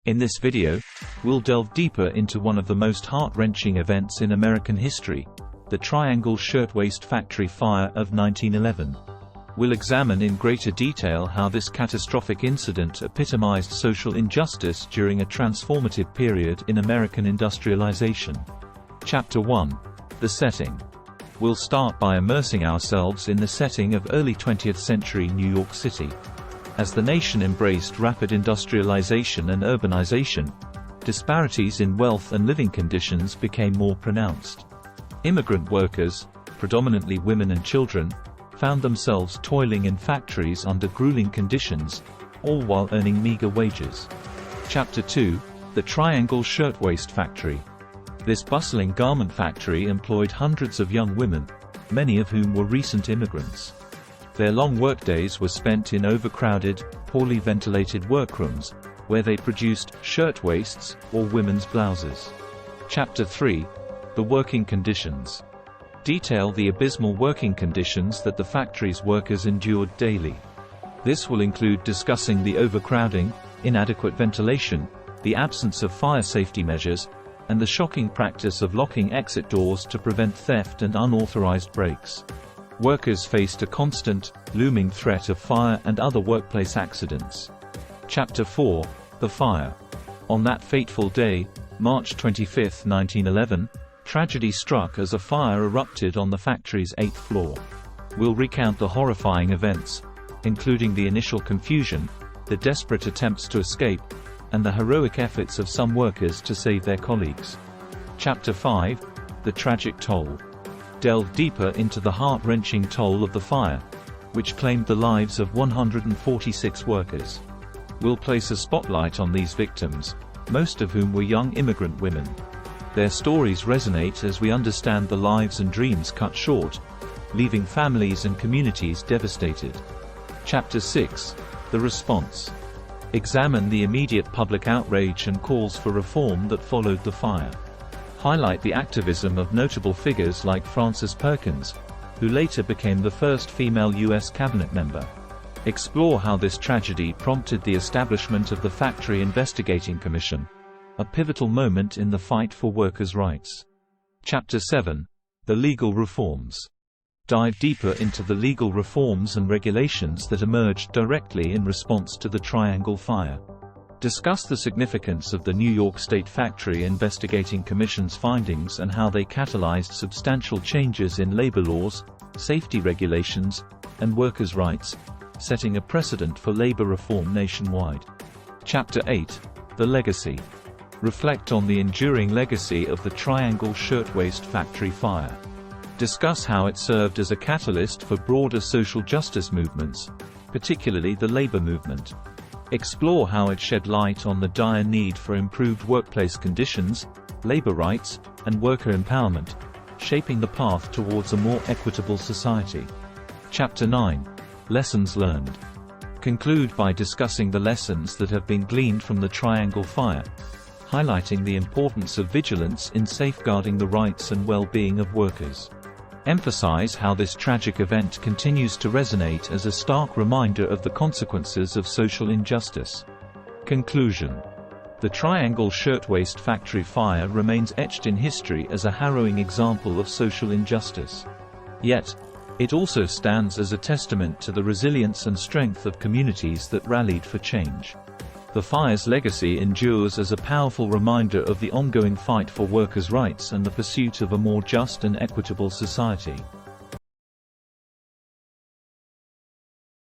In this video, we'll delve deeper into one of the most heart-wrenching events in American history, the Triangle Shirtwaist Factory fire of 1911. We'll examine in greater detail how this catastrophic incident epitomized social injustice during a transformative period in American industrialization. Chapter 1. The setting. We'll start by immersing ourselves in the setting of early 20th century New York City. As the nation embraced rapid industrialization and urbanization, disparities in wealth and living conditions became more pronounced. Immigrant workers, predominantly women and children, found themselves toiling in factories under grueling conditions, all while earning meager wages. Chapter 2. The Triangle Shirtwaist Factory. This bustling garment factory employed hundreds of young women, many of whom were recent immigrants. Their long workdays were spent in overcrowded, poorly ventilated workrooms, where they produced shirtwaists, or women's blouses. Chapter 3. The Working Conditions. Detail the abysmal working conditions that the factory's workers endured daily. This will include discussing the overcrowding, inadequate ventilation, the absence of fire safety measures, and the shocking practice of locking exit doors to prevent theft and unauthorized breaks. Workers faced a constant, looming threat of fire and other workplace accidents. Chapter 4. The Fire. On that fateful day, March 25, 1911, tragedy struck as a fire erupted on the factory's 8th floor. We'll recount the horrifying events, including the initial confusion, the desperate attempts to escape, and the heroic efforts of some workers to save their colleagues. Chapter 5. The Tragic Toll. Delve deeper into the heart-wrenching toll of the fire, which claimed the lives of 146 workers. We'll place a spotlight on these victims, most of whom were young immigrant women. Their stories resonate as we understand the lives and dreams cut short, leaving families and communities devastated. Chapter 6. The Response. Examine the immediate public outrage and calls for reform that followed the fire. Highlight the activism of notable figures like Frances Perkins, who later became the first female U.S. cabinet member. Explore how this tragedy prompted the establishment of the Factory Investigating Commission, a pivotal moment in the fight for workers' rights. Chapter 7. The Legal Reforms. Dive deeper into the legal reforms and regulations that emerged directly in response to the Triangle Fire. Discuss the significance of the New York State Factory Investigating Commission's findings and how they catalyzed substantial changes in labor laws, safety regulations, and workers' rights, setting a precedent for labor reform nationwide. Chapter 8. The Legacy. Reflect on the enduring legacy of the Triangle Shirtwaist Factory fire. Discuss how it served as a catalyst for broader social justice movements, particularly the labor movement. Explore how it shed light on the dire need for improved workplace conditions, labor rights, and worker empowerment, shaping the path towards a more equitable society. Chapter 9. Lessons Learned. Conclude by discussing the lessons that have been gleaned from the Triangle Fire, highlighting the importance of vigilance in safeguarding the rights and well-being of workers. Emphasize how this tragic event continues to resonate as a stark reminder of the consequences of social injustice. Conclusion. The Triangle Shirtwaist Factory fire remains etched in history as a harrowing example of social injustice. Yet, it also stands as a testament to the resilience and strength of communities that rallied for change. The fire's legacy endures as a powerful reminder of the ongoing fight for workers' rights and the pursuit of a more just and equitable society.